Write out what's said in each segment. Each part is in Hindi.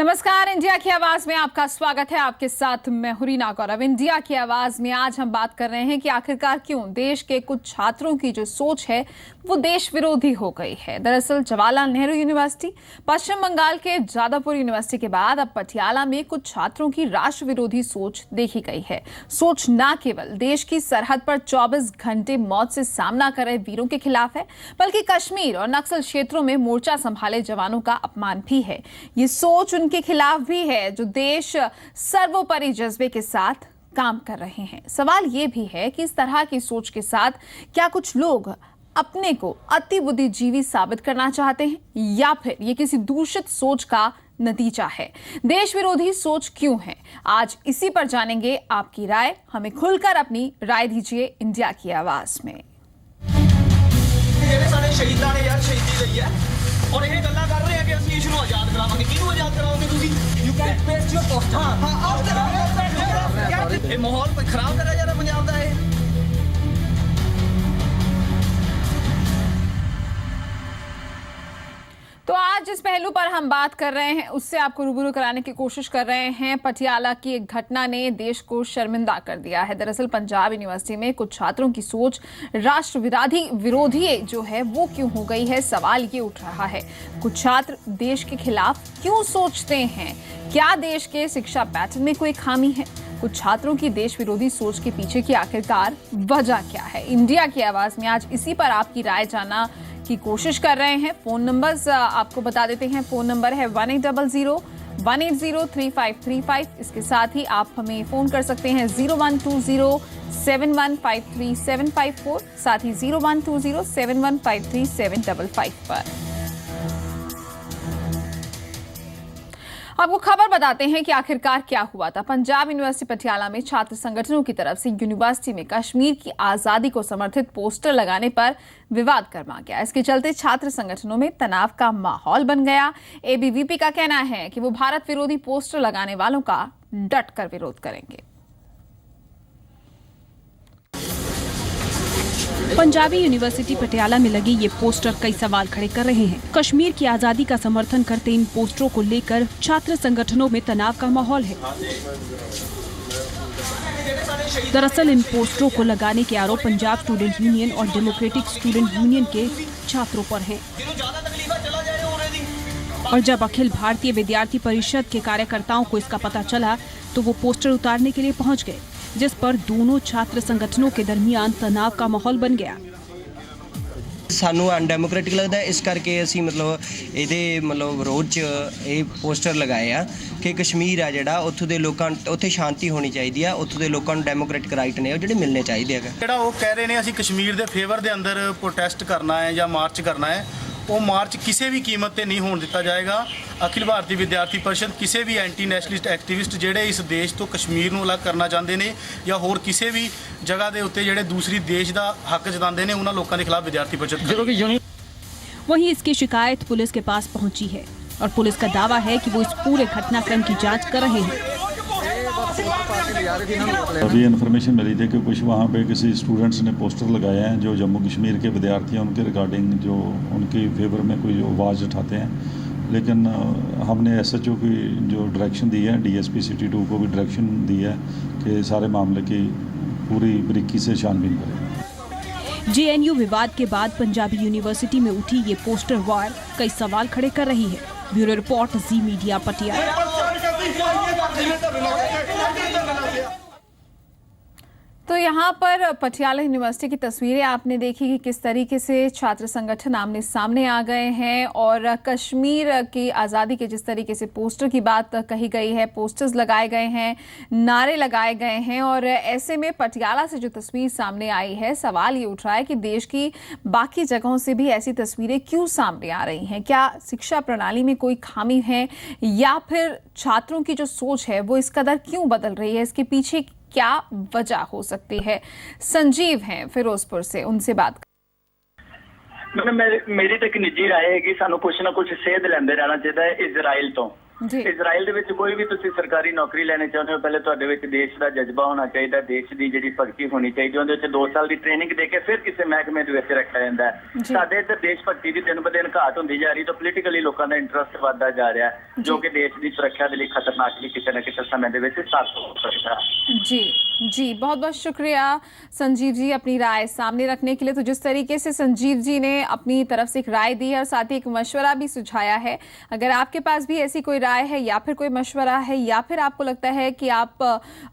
नमस्कार, इंडिया की आवाज में आपका स्वागत है। आपके साथ मैं हुरीना गौरव। इंडिया की आवाज में आज हम बात कर रहे हैं कि आखिरकार क्यों देश के कुछ छात्रों की जो सोच है वो देश विरोधी हो गई है। दरअसल जवाहरलाल नेहरू यूनिवर्सिटी, पश्चिम बंगाल के जादवपुर यूनिवर्सिटी के बाद अब पटियाला में कुछ छात्रों की राष्ट्र विरोधी सोच देखी गई है। सोच न केवल देश की सरहद पर 24 घंटे मौत से सामना कर रहे वीरों के खिलाफ है, बल्कि कश्मीर और नक्सल क्षेत्रों में मोर्चा संभाले जवानों का अपमान भी है। ये सोच उनके खिलाफ भी है जो देश सर्वोपरि जज्बे के साथ काम कर रहे हैं। सवाल ये भी है कि इस तरह की सोच के साथ क्या कुछ लोग अपने को अति बुद्धिजीवी साबित करना चाहते हैं, या फिर ये किसी दूषित सोच का नतीजा है। देश विरोधी सोच क्यों है, आज इसी पर जानेंगे। आपकी राय, हमें खुलकर अपनी राय दीजिए इंडिया की आवाज में। और ये गल्ला कर रहे हैं कि ਅਸੀਂ ਇਸ਼ਨੂੰ ਆਜ਼ਾਦ ਕਰਾਵਾਂਗੇ। ਕਿਹਨੂੰ ਆਜ਼ਾਦ ਕਰਾਓਗੇ ਤੁਸੀਂ? You can paste your post. ਇਹ ਮਾਹੌਲ ਖਰਾਬ ਕਰਿਆ ਜਾ ਰਿਹਾ ਪੰਜਾਬ ਦਾ। ਇਹ तो आज जिस पहलू पर हम बात कर रहे हैं उससे आपको रूबरू कराने की कोशिश कर रहे हैं। पटियाला की एक घटना ने देश को शर्मिंदा कर दिया है। दरअसल पंजाब यूनिवर्सिटी में कुछ छात्रों की सोच राष्ट्र विरोधी जो है वो क्यों हो गई है, सवाल ये उठ रहा है। कुछ छात्र देश के खिलाफ क्यों सोचते हैं? क्या देश के शिक्षा पैटर्न में कोई खामी है? कुछ छात्रों की देश विरोधी सोच के पीछे की आखिरकार वजह क्या है? इंडिया की आवाज में आज इसी पर आपकी राय जानना की कोशिश कर रहे हैं। फोन नंबर्स आपको बता देते हैं। फोन नंबर है 1800-180-3535। इसके साथ ही आप हमें फोन कर सकते हैं 0120-7153-754, साथ ही 0120-7153-755 पर। आपको खबर बताते हैं कि आखिरकार क्या हुआ था। पंजाब यूनिवर्सिटी पटियाला में छात्र संगठनों की तरफ से यूनिवर्सिटी में कश्मीर की आजादी को समर्थित पोस्टर लगाने पर विवाद गर्मा गया। इसके चलते छात्र संगठनों में तनाव का माहौल बन गया। एबीवीपी का कहना है कि वो भारत विरोधी पोस्टर लगाने वालों का डटकर विरोध करेंगे। पंजाबी यूनिवर्सिटी पटियाला में लगे ये पोस्टर कई सवाल खड़े कर रहे हैं। कश्मीर की आजादी का समर्थन करते इन पोस्टरों को लेकर छात्र संगठनों में तनाव का माहौल है। दरअसल इन पोस्टरों को लगाने के आरोप पंजाब स्टूडेंट यूनियन और डेमोक्रेटिक स्टूडेंट यूनियन के छात्रों पर हैं। और जब अखिल भारतीय विद्यार्थी परिषद के कार्यकर्ताओं को इसका पता चला तो वो पोस्टर उतारने के लिए पहुंच गए, जिस पर दोनों छात्र संगठनों के दरमियान तनाव का माहौल बन गया। सानू अनडेमोक्रेटिक लगता है, इस करके असी ਇਹਦੇ ਵਿਰੋਧ 'ਚ ਇਹ ਪੋਸਟਰ ਲਗਾਏ ਆ ਕਿ ਕਸ਼ਮੀਰ ਆ ਜਿਹੜਾ ਉੱਥੋਂ ਦੇ ਲੋਕਾਂ ਉੱਥੇ ਸ਼ਾਂਤੀ ਹੋਣੀ ਚਾਹੀਦੀ ਆ, ਉੱਥੋਂ ਦੇ ਲੋਕਾਂ ਨੂੰ ਡੈਮੋਕ੍ਰੈਟਿਕ ਰਾਈਟ ਨੇ ਉਹ ਜਿਹੜੇ ਮਿਲਣੇ ਚਾਹੀਦੇ ਹੈਗਾ। ਜਿਹੜਾ ਉਹ ਕਹਿ ਰਹੇ ਨੇ ਅਸੀਂ ਕਸ਼ਮੀਰ ਦੇ ਫੇਵਰ ਦੇ ਅੰਦਰ ਪ੍ਰੋਟੈਸਟ ਕਰਨਾ ਹੈ ਜਾਂ ਮਾਰਚ ਕਰਨਾ ਹੈ, ਉਹ ਮਾਰਚ ਕਿਸੇ ਵੀ ਕੀਮਤ ਤੇ ਨਹੀਂ ਹੋਣ ਦਿੱਤਾ ਜਾਏਗਾ। ਅਖਿਲ ਭਾਰਤੀ ਵਿਦਿਆਰਥੀ परिषद ਕਿਸੇ ਵੀ ਐਂਟੀ ਨੈਸ਼ਨਲਿਸਟ ਐਕਟਿਵਿਸਟ ਜਿਹੜੇ ਇਸ ਦੇਸ਼ ਤੋਂ ਕਸ਼ਮੀਰ ਨੂੰ ਅਲੱਗ ਕਰਨਾ ਚਾਹੁੰਦੇ ਨੇ ਜਾਂ ਹੋਰ ਕਿਸੇ ਵੀ ਜਗ੍ਹਾ ਦੇ ਉੱਤੇ ਜਿਹੜੇ ਦੂਸਰੀ ਦੇਸ਼ ਦਾ ਹੱਕ ਜਤਾਉਂਦੇ ਨੇ ਉਹਨਾਂ ਲੋਕਾਂ ਦੇ ਖਿਲਾਫ ਵਿਦਿਆਰਥੀ परिषद। वहीं इसकी शिकायत पुलिस के पास पहुंची है और पुलिस का दावा है कि वो इस पूरे घटनाक्रम की जांच कर रहे हैं। अभी इन्फॉर्मेशन मिली थी कि कुछ वहाँ पे किसी स्टूडेंट्स ने पोस्टर लगाए हैं जो जम्मू कश्मीर के विद्यार्थी हैं, उनके रिगार्डिंग जो उनकी फेवर में कोई आवाज़ उठाते हैं। लेकिन हमने SHO की जो डायरेक्शन दी है, DSP सिटी 2 को भी डायरेक्शन दी है कि सारे मामले की पूरी बारीकी से छानबीन करें। JNU विवाद के बाद पंजाबी यूनिवर्सिटी में उठी ये पोस्टर वार कई सवाल खड़े कर रही है। ब्यूरो रिपोर्ट, जी मीडिया पटियाला। तो यहाँ पर पटियाला यूनिवर्सिटी की तस्वीरें आपने देखी कि किस तरीके से छात्र संगठन आमने सामने आ गए हैं और कश्मीर की आज़ादी के जिस तरीके से पोस्टर की बात कही गई है, पोस्टर्स लगाए गए हैं, नारे लगाए गए हैं। और ऐसे में पटियाला से जो तस्वीर सामने आई है, सवाल ये उठ रहा है कि देश की बाकी जगहों से भी ऐसी तस्वीरें क्यों सामने आ रही हैं? क्या शिक्षा प्रणाली में कोई खामी है, या फिर छात्रों की जो सोच है वो इस कदर क्यों बदल रही है? इसके पीछे क्या वजह हो सकती है? संजीव हैं फिरोजपुर से, उनसे बात मेरी तो एक निजी राय है कि सानू कुछ ना कुछ सेध लेंदे रहना चाहिए इजराइल तो। ਜੀ। ਇਜ਼ਰਾਈਲ ਦੇ ਵਿੱਚ ਕੋਈ ਵੀ ਤੁਸੀਂ ਸਰਕਾਰੀ ਨੌਕਰੀ ਲੈਣੀ ਚਾਹੁੰਦੇ ਹੋ, ਪਹਿਲੇ ਤੁਹਾਡੇ ਵਿੱਚ ਦੇਸ਼ ਦਾ ਜਜ਼ਬਾ ਹੋਣਾ ਚਾਹੀਦਾ, ਦੇਸ਼ ਦੀ ਜਿਹੜੀ ਭਗਤੀ ਹੋਣੀ ਚਾਹੀਦੀ, ਉਹਦੇ ਵਿੱਚ 2 ਸਾਲ ਦੀ ਟ੍ਰੇਨਿੰਗ ਦੇ ਕੇ ਫਿਰ ਕਿਸੇ ਮਹਿਕਮੇ ਦੇ ਵਿੱਚ ਰੱਖਿਆ ਜਾਂਦਾ ਹੈ। ਜੀ। ਸਾਡੇ ਇੱਧਰ ਦੇਸ਼ ਭਗਤੀ ਦੀ ਦਿਨ ਬ ਦਿਨ ਘਾਟ ਹੁੰਦੀ ਜਾ ਰਹੀ, ਤਾਂ ਪੋਲੀਟੀਕਲੀ ਲੋਕਾਂ ਦਾ ਇੰਟਰਸਟ ਵੱਧਦਾ ਜਾ ਰਿਹਾ, ਜੋ ਕਿ ਦੇਸ਼ ਦੀ ਸੁਰੱਖਿਆ ਦੇ ਲਈ ਖਤਰਨਾਕ ਵੀ ਕਿਸੇ ਨਾ ਕਿਸੇ ਸਮੇਂ ਦੇ ਵਿੱਚ ਸਾਬਤ ਹੋ ਸਕਦਾ है। जी जी, बहुत बहुत शुक्रिया संजीव जी अपनी राय सामने रखने के लिए। तो जिस तरीके से संजीव जी ने अपनी तरफ से एक राय दी है और साथ ही एक मशवरा भी सुझाया है, अगर आपके पास भी ऐसी कोई राय है या फिर कोई मशवरा है या फिर आपको लगता है कि आप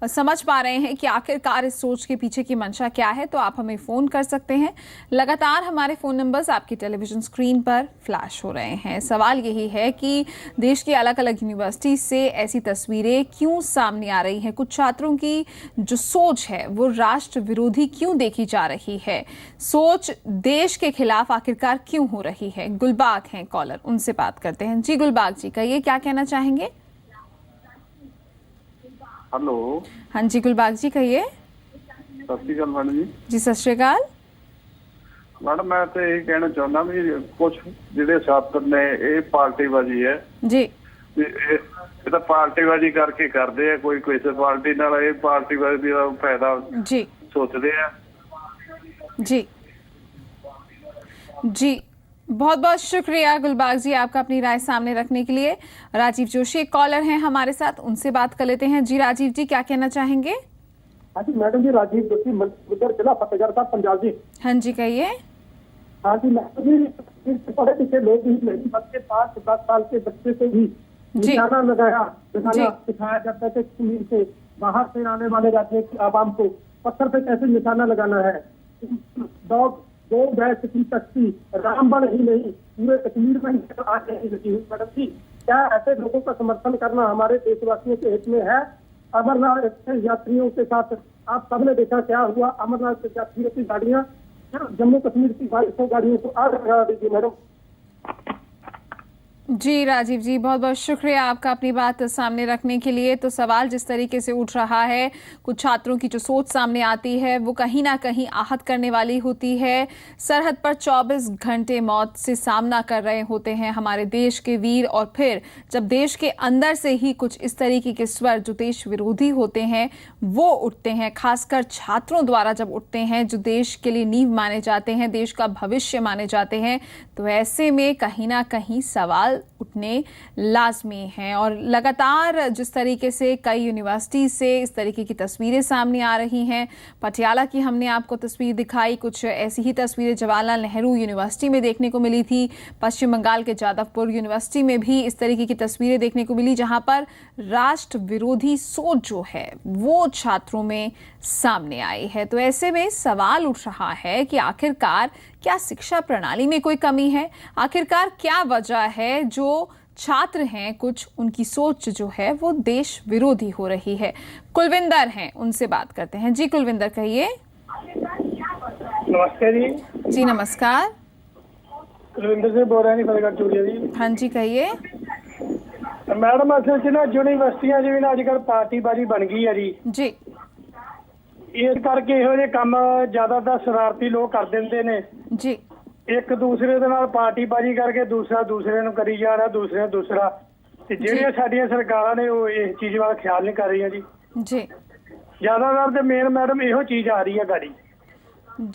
समझ पा रहे हैं कि आखिरकार इस सोच के पीछे की मंशा क्या है, तो आप हमें फ़ोन कर सकते हैं। लगातार हमारे फ़ोन नंबर्स आपकी टेलीविज़न स्क्रीन पर फ्लैश हो रहे हैं। सवाल यही है कि देश की अलग अलग यूनिवर्सिटी से ऐसी तस्वीरें क्यों सामने आ रही हैं, कुछ छात्रों की जो सोच है वो राष्ट्र विरोधी क्यों देखी जा रही है, सोच देश के खिलाफ आखिरकार क्यों हो रही है। गुलबाग हैं कॉलर, उनसे बात करते हैं। जी गुलबाग जी, कहिए क्या कहना चाहेंगे। हेलो, हाँ जी गुलबाग जी कहिए। सत श्री अकाल मैडम जी। जी सत श्री अकाल। मैडम मैं तो यही कहना चाहना भी कुछ ਜਿਹੜੇ ਛਾਤਰ ਨੇ ਇਹ ਪਾਰਟੀਬਾਜ਼ੀ ਹੈ जी ਇਹ ਤਾਂ ਪਾਰਟੀਬਾਜ਼ੀ ਕਰਕੇ ਕਰਦੇ ਆ, ਕੋਈ ਕਿਸੇ ਪਾਰਟੀ ਨਾਲ ਇਹ ਪਾਰਟੀਬਾਜ਼ੀ ਦਾ ਫਾਇਦਾ जी ਸੋਚਦੇ ਆ। जी जी, बहुत बहुत शुक्रिया गुलबाग जी आपका अपनी राय सामने रखने के लिए। राजीव जोशी एक कॉलर हैं हमारे साथ, उनसे बात कर लेते हैं। जी राजीव जी, क्या कहना चाहेंगे। हाँ जी मैडम जी, राजीव जोशी मंत्रिमंडल जिला फतेहगढ़ साहब पंजाब जी। हाँ जी कहिए। हाँ जी मैडम जी, पढ़े लिखे लोग ही नहीं, बच्चे 5-10 साल के बच्चे से भी जी। निशाना लगाया जी। सिखाया जाता है कि कश्मीर से बाहर से आने वाले राज्य की आवाम को पत्थर पे कैसे निशाना लगाना है। दो बैच की तख्ती रामबन ही नहीं पूरे कश्मीर में ही आज नहीं लगी हुई। मैडम जी, क्या ऐसे लोगों का समर्थन करना हमारे देशवासियों के हित में है। अमरनाथ यात्रियों के साथ आप सबने देखा क्या हुआ, अमरनाथ यात्रियों की गाड़ियां जम्मू कश्मीर की 2200 गाड़ियों को आग लगा दीजिए मैडम। जी राजीव जी, बहुत बहुत शुक्रिया आपका अपनी बात सामने रखने के लिए। तो सवाल जिस तरीके से उठ रहा है, कुछ छात्रों की जो सोच सामने आती है वो कहीं ना कहीं आहत करने वाली होती है। सरहद पर 24 घंटे मौत से सामना कर रहे होते हैं हमारे देश के वीर, और फिर जब देश के अंदर से ही कुछ इस तरीके के स्वर जो देश विरोधी होते हैं वो उठते हैं, खासकर छात्रों द्वारा जब उठते हैं जो देश के लिए नींव माने जाते हैं, देश का भविष्य माने जाते हैं, तो ऐसे में कहीं ना कहीं सवाल उठने लाजमी हैं। और लगातार जिस तरीके से कई यूनिवर्सिटी से इस तरीके की तस्वीरें सामने आ रही हैं, पटियाला की हमने आपको तस्वीर दिखाई, कुछ ऐसी ही तस्वीरें जवाहरलाल नेहरू यूनिवर्सिटी में देखने को मिली थी, पश्चिम बंगाल के जादवपुर यूनिवर्सिटी में भी इस तरीके की तस्वीरें देखने को मिली, जहां पर राष्ट्र विरोधी सोच जो है वो छात्रों में सामने आई है। तो ऐसे में सवाल उठ रहा है कि आखिरकार क्या शिक्षा प्रणाली में कोई कमी है, आखिरकार क्या वजह है जो छात्र हैं कुछ उनकी सोच जो है वो देश विरोधी हो रही है। कुलविंदर हैं, उनसे बात करते हैं। जी कुलविंदर कहिए। नमस्ते जी। जी नमस्कार। कुलविंदर से बोल रहे हैं फतेहगढ़ चूड़िया जी। हाँ जी कहिए। मैडम असल च ना यूनिवर्सिटियां जिवें अजकल पार्टीबाजी बन गई है जी, जी ਇਸ ਕਰਕੇ ਇਹੋ ਜਿਹੇ ਕੰਮ ਜ਼ਿਆਦਾਤਰ ਸ਼ਰਾਰਤੀ ਲੋਕ ਕਰ ਦਿੰਦੇ ਨੇ जी ਇੱਕ ਦੂਸਰੇ ਦੇ ਨਾਲ ਪਾਰਟੀਬਾਜੀ ਕਰਕੇ ਦੂਸਰਾ ਦੂਸਰੇ ਨੂੰ ਕਰੀ ਜਾਣਾ, ਦੂਸਰਾ ਤੇ ਜਿਹੜੀਆਂ ਸਾਡੀਆਂ ਸਰਕਾਰਾਂ ਨੇ ਉਹ ਇਸ ਚੀਜ਼ ਵੱਲ ਖਿਆਲ ਨਹੀਂ ਕਰ ਰਹੀਆਂ ਜੀ। जी ਜ਼ਿਆਦਾਤਰ ਤੇ ਮੇਨ ਮੈਡਮ ਇਹੋ ਚੀਜ਼ ਆ ਰਹੀ ਹੈ ਗਾੜੀ।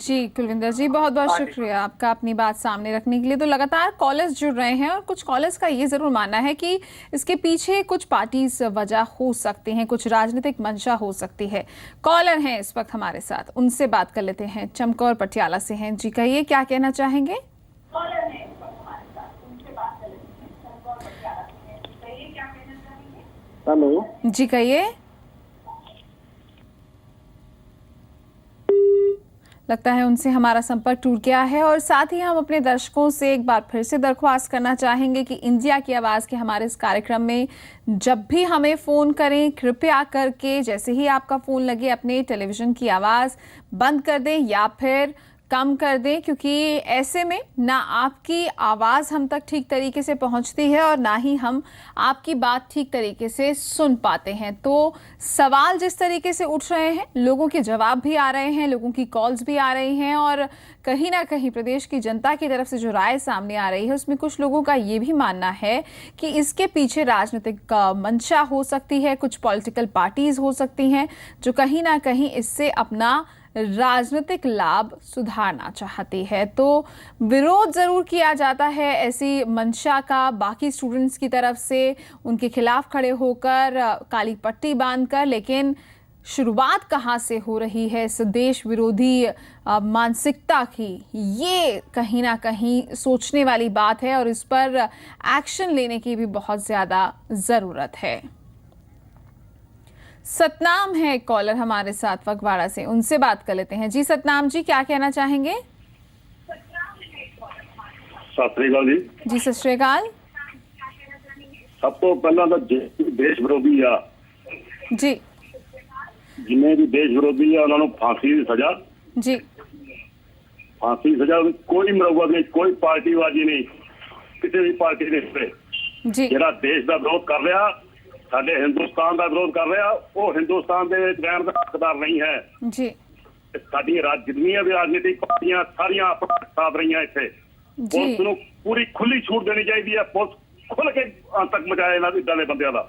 जी कुलविंदर जी, बहुत बहुत शुक्रिया आपका अपनी बात सामने रखने के लिए। तो लगातार कॉलर्स जुड़ रहे हैं और कुछ कॉलर्स का ये जरूर मानना है कि इसके पीछे कुछ पार्टीज वजह हो सकते हैं, कुछ राजनीतिक मंशा हो सकती है। कॉलर हैं इस वक्त हमारे साथ, उनसे बात कर लेते हैं। चमकौर पटियाला से हैं। जी कहिए, क्या कहना चाहेंगे। हेलो जी कहिए। लगता है उनसे हमारा संपर्क टूट गया है। और साथ ही हम अपने दर्शकों से एक बार फिर से दरख्वास्त करना चाहेंगे कि इंडिया की आवाज़ के हमारे इस कार्यक्रम में जब भी हमें फ़ोन करें, कृपया करके जैसे ही आपका फ़ोन लगे अपने टेलीविज़न की आवाज़ बंद कर दें या फिर कम कर दें, क्योंकि ऐसे में ना आपकी आवाज़ हम तक ठीक तरीके से पहुंचती है और ना ही हम आपकी बात ठीक तरीके से सुन पाते हैं। तो सवाल जिस तरीके से उठ रहे हैं, लोगों के जवाब भी आ रहे हैं, लोगों की कॉल्स भी आ रही हैं और कहीं ना कहीं प्रदेश की जनता की तरफ से जो राय सामने आ रही है उसमें कुछ लोगों का ये भी मानना है कि इसके पीछे राजनीतिक मंशा हो सकती है, कुछ पॉलिटिकल पार्टीज हो सकती हैं जो कहीं ना कहीं इससे अपना राजनीतिक लाभ सुधारना चाहती है। तो विरोध जरूर किया जाता है ऐसी मंशा का बाकी स्टूडेंट्स की तरफ से, उनके खिलाफ खड़े होकर, काली पट्टी बांधकर, लेकिन शुरुआत कहाँ से हो रही है इस देश विरोधी मानसिकता की, ये कहीं ना कहीं सोचने वाली बात है और इस पर एक्शन लेने की भी बहुत ज़्यादा ज़रूरत है। सतनाम है कॉलर हमारे साथ फगवाड़ा से, उनसे बात कर लेते हैं। जी सतनाम जी, क्या कहना चाहेंगे? सत श्री अकाल जी। जी सत श्री अकाल। सब तो पहला तो देश विरोधी आ जी, जिन्हें भी देश विरोधी है उन्होंने फांसी की सजा, जी फांसी की सजा, कोई मरौआ नहीं, कोई पार्टीबाजी नहीं, किसी भी पार्टी ने जी ਜਿਹੜਾ देश का विरोध कर रहा, ਸਾਡੇ हिंदुस्तान का विरोध कर रहा, वो हिंदुस्तान ਦੇ ਵਿੱਚ ਰਹਿਣ ਦਾ ਹੱਕਦਾਰ नहीं है। जी ਸਾਡੀਆਂ ਜਿੰਨੀਆਂ ਵੀ ਰਾਜਨੀਤਿਕ ਪਾਰਟੀਆਂ ਸਾਰੀਆਂ ਆਪਣਾ ਸਾਥ ਰਹੀਆਂ ਇੱਥੇ। ਪੁਲਿਸ ਨੂੰ ਪੂਰੀ ਖੁੱਲੀ ਛੂਟ ਦੇਣੀ ਚਾਹੀਦੀ ਹੈ, ਪੁਲਿਸ ਖੁੱਲ ਕੇ ਅੰਤ ਤੱਕ ਮਚਾਏ ਇਹਨਾਂ ਇਦਾਂ ਦੇ ਬੰਦਿਆਂ ਦਾ,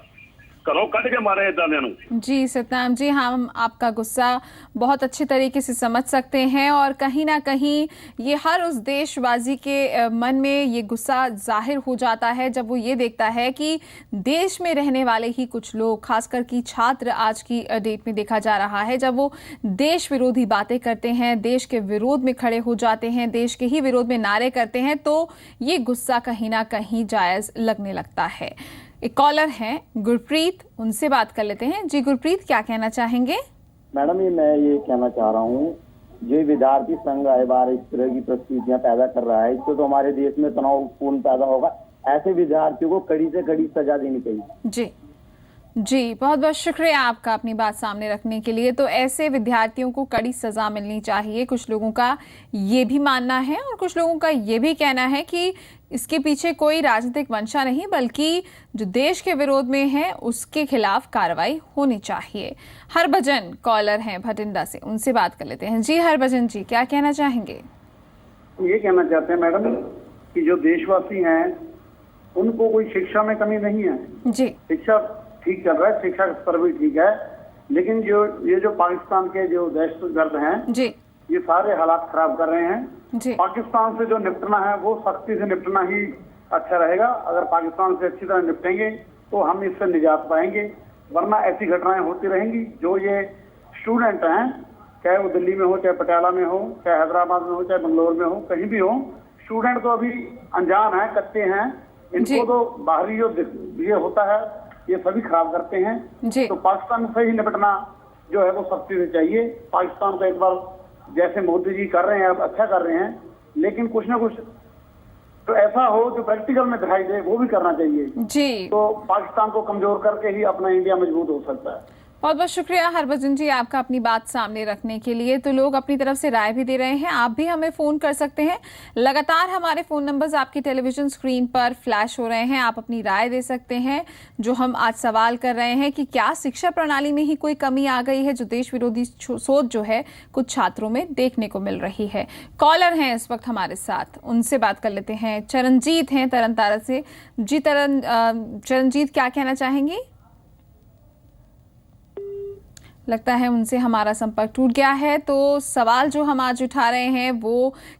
ਘਰੋਂ ਕੱਢ ਕੇ ਮਾਰੇ ਇਦਾਂ ਦਿਆਂ ਨੂੰ। जी सतनाम जी, हम आपका गुस्सा बहुत अच्छे तरीके से समझ सकते हैं और कहीं ना कहीं ये हर उस देशवासी के मन में ये गुस्सा जाहिर हो जाता है जब वो ये देखता है कि देश में रहने वाले ही कुछ लोग, खासकर कि छात्र आज की डेट में देखा जा रहा है, जब वो देश विरोधी बातें करते हैं, देश के विरोध में खड़े हो जाते हैं, देश के ही विरोध में नारे करते हैं, तो ये गुस्सा कहीं ना कहीं जायज़ लगने लगता है। एक कॉलर हैं गुरप्रीत, उनसे बात कर लेते हैं। जी गुरप्रीत, क्या कहना चाहेंगे? मैडम मैं ये कहना चाह रहा हूँ, जो विद्यार्थी संघ आए बार इस तरह की परिस्थितियां पैदा कर रहा है, इससे तो हमारे देश में तनावपूर्ण पैदा होगा। ऐसे विद्यार्थियों को कड़ी से कड़ी सजा देनी चाहिए। जी जी, बहुत बहुत शुक्रिया आपका अपनी बात सामने रखने के लिए। तो ऐसे विद्यार्थियों को कड़ी सजा मिलनी चाहिए, कुछ लोगों का ये भी मानना है और कुछ लोगों का ये भी कहना है कि इसके पीछे कोई राजनीतिक मंशा नहीं, बल्कि जो देश के विरोध में है उसके खिलाफ कार्रवाई होनी चाहिए। हरभजन कॉलर हैं भटिंडा से, उनसे बात कर लेते हैं। जी हरभजन जी, क्या कहना चाहेंगे? ये कहना चाहते हैं मैडम कि जो देशवासी हैं उनको कोई शिक्षा में कमी नहीं है। जी, शिक्षा ठीक चल रहा है, शिक्षा का स्तर भी ठीक है, लेकिन जो पाकिस्तान के जो दहशतगर्द हैं जी ये सारे हालात खराब कर रहे हैं। जी, पाकिस्तान से जो निपटना है वो सख्ती से निपटना ही अच्छा रहेगा। अगर पाकिस्तान से अच्छी तरह निपटेंगे तो हम इससे निजात पाएंगे, वरना ऐसी घटनाएं होती रहेंगी। जो ये स्टूडेंट हैं, चाहे वो दिल्ली में हो, चाहे पटियाला में हो, चाहे हैदराबाद में हो, चाहे बंगलोर में हो, कहीं भी हो, स्टूडेंट तो अभी अनजान है, कच्चे हैं, इनको तो बाहरी जो ये होता है ये सभी खराब करते हैं। तो पाकिस्तान से ही निपटना जो है वो सख्ती से चाहिए। पाकिस्तान को एक बार जैसे मोदी जी कर रहे हैं, अब अच्छा कर रहे हैं, लेकिन कुछ ना कुछ तो ऐसा हो जो प्रैक्टिकल में दिखाई दे, वो भी करना चाहिए जी। तो पाकिस्तान को कमजोर करके ही अपना इंडिया मजबूत हो सकता है। बहुत बहुत शुक्रिया हरभजन जी आपका अपनी बात सामने रखने के लिए। तो लोग अपनी तरफ से राय भी दे रहे हैं, आप भी हमें फ़ोन कर सकते हैं। लगातार हमारे फ़ोन नंबर्स आपकी टेलीविज़न स्क्रीन पर फ्लैश हो रहे हैं, आप अपनी राय दे सकते हैं। जो हम आज सवाल कर रहे हैं कि क्या शिक्षा प्रणाली में ही कोई कमी आ गई है, जो देश विरोधी सोच जो है कुछ छात्रों में देखने को मिल रही है। कॉलर हैं इस वक्त हमारे साथ, उनसे बात कर लेते हैं। चरणजीत हैं तरनतारा से। जी चरणजीत, क्या कहना चाहेंगी? लगता है उनसे हमारा संपर्क टूट गया है। तो सवाल जो हम आज उठा रहे हैं वो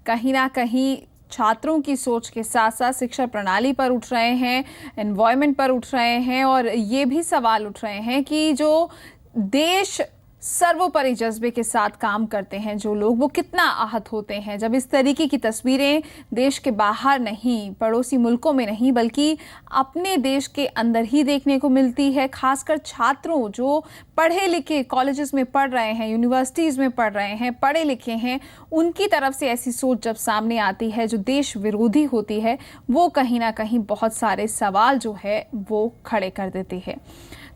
कहीं ना कहीं छात्रों की सोच के साथ साथ शिक्षा प्रणाली पर उठ रहे हैं, एनवायरनमेंट पर उठ रहे हैं और ये भी सवाल उठ रहे हैं कि जो देश सर्वोपरि जज्बे के साथ काम करते हैं जो लोग, वो कितना आहत होते हैं जब इस तरीके की तस्वीरें देश के बाहर नहीं, पड़ोसी मुल्कों में नहीं, बल्कि अपने देश के अंदर ही देखने को मिलती है। खासकर छात्रों जो पढ़े लिखे कॉलेजेस में पढ़ रहे हैं, यूनिवर्सिटीज़ में पढ़ रहे हैं, पढ़े लिखे हैं, उनकी तरफ से ऐसी सोच जब सामने आती है जो देश विरोधी होती है, वो कहीं ना कहीं बहुत सारे सवाल जो है वो खड़े कर देती है।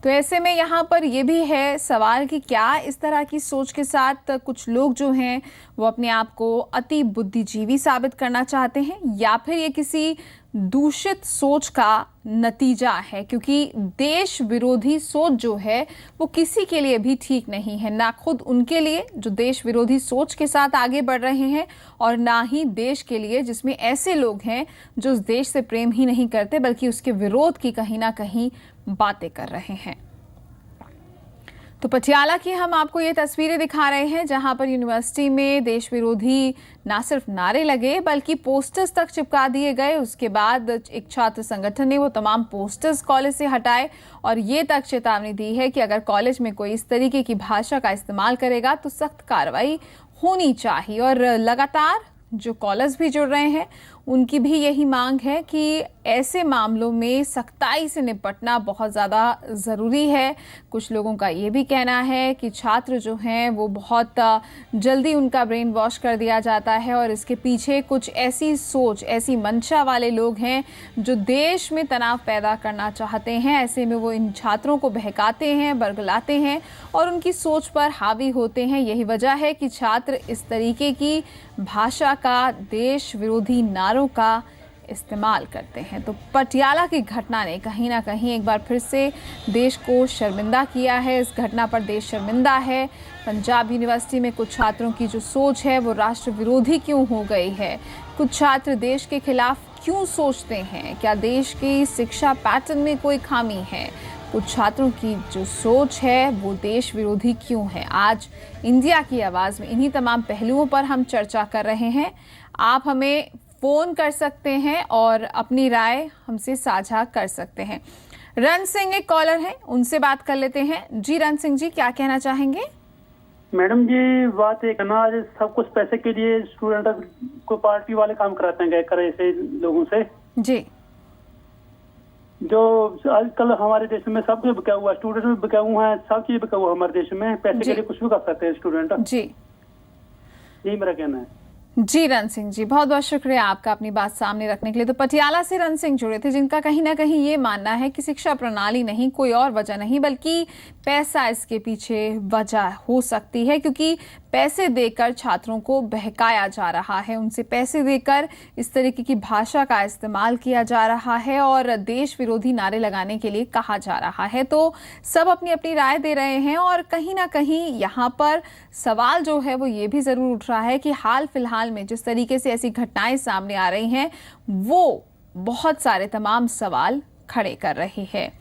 तो ऐसे में यहाँ पर ये भी है सवाल कि क्या इस तरह की सोच के साथ कुछ लोग जो हैं वो अपने आप को अति बुद्धिजीवी साबित करना चाहते हैं, या फिर ये किसी दूषित सोच का नतीजा है, क्योंकि देश विरोधी सोच जो है वो किसी के लिए भी ठीक नहीं है, ना खुद उनके लिए जो देश विरोधी सोच के साथ आगे बढ़ रहे हैं और ना ही देश के लिए जिसमें ऐसे लोग हैं जो उस देश से प्रेम ही नहीं करते बल्कि उसके विरोध की कहीं ना कहीं बातें कर रहे हैं। तो पटियाला की हम आपको ये तस्वीरें दिखा रहे हैं जहां पर यूनिवर्सिटी में देश विरोधी ना सिर्फ नारे लगे बल्कि पोस्टर्स तक चिपका दिए गए। उसके बाद एक छात्र संगठन ने वो तमाम पोस्टर्स कॉलेज से हटाए और ये तक चेतावनी दी है कि अगर कॉलेज में कोई इस तरीके की भाषा का इस्तेमाल करेगा तो सख्त कार्रवाई होनी चाहिए। और लगातार जो कॉलेज भी जुड़ रहे हैं उनकी भी यही मांग है कि ऐसे मामलों में सख्ताई से निपटना बहुत ज़्यादा ज़रूरी है। कुछ लोगों का ये भी कहना है कि छात्र जो हैं वो बहुत जल्दी उनका ब्रेन वॉश कर दिया जाता है और इसके पीछे कुछ ऐसी सोच, ऐसी मंशा वाले लोग हैं जो देश में तनाव पैदा करना चाहते हैं। ऐसे में वो इन छात्रों को बहकाते हैं, बरगलाते हैं और उनकी सोच पर हावी होते हैं। यही वजह है कि छात्र इस तरीके की भाषा का, देश विरोधी नारों का इस्तेमाल करते हैं। तो पटियाला की घटना ने कहीं ना कहीं एक बार फिर से देश को शर्मिंदा किया है। इस घटना पर देश शर्मिंदा है। पंजाब यूनिवर्सिटी में कुछ छात्रों की जो सोच है वो राष्ट्र विरोधी क्यों हो गई है? कुछ छात्र देश के खिलाफ क्यों सोचते हैं? क्या देश की शिक्षा पैटर्न में कोई खामी है? कुछ छात्रों की जो सोच है वो देश विरोधी क्यों है? आज इंडिया की आवाज़ में इन्हीं तमाम पहलुओं पर हम चर्चा कर रहे हैं। आप हमें फ़ोन कर सकते हैं और अपनी राय हमसे साझा कर सकते हैं। रन सिंह एक कॉलर हैं, उनसे बात कर लेते हैं। जी रन सिंह जी, क्या कहना चाहेंगे? मैडम जी, बात एक ना, आज सब कुछ पैसे के लिए स्टूडेंट को पार्टी वाले काम कराते हैं कर ऐसे लोगों से जी। जो आजकल हमारे देश में सब कुछ बिका हुआ है, स्टूडेंट भी बिका हुआ है, सब चीज बिका हुआ है हमारे देश में। पैसे के लिए कुछ भी कर सकते हैं स्टूडेंट। जी, यही मेरा कहना है। जी रन सिंह जी, बहुत बहुत शुक्रिया आपका अपनी बात सामने रखने के लिए। तो पटियाला से रन सिंह जुड़े थे जिनका कहीं ना कहीं ये मानना है कि शिक्षा प्रणाली नहीं, कोई और वजह नहीं बल्कि पैसा इसके पीछे वजह हो सकती है, क्योंकि पैसे देकर छात्रों को बहकाया जा रहा है, उनसे पैसे देकर इस तरीके की भाषा का इस्तेमाल किया जा रहा है और देश विरोधी नारे लगाने के लिए कहा जा रहा है। तो सब अपनी अपनी राय दे रहे हैं और कहीं ना कहीं यहाँ पर सवाल जो है वो ये भी ज़रूर उठ रहा है कि हाल फिलहाल में जिस तरीके से ऐसी घटनाएं सामने आ रही हैं वो बहुत सारे तमाम सवाल खड़े कर रही है।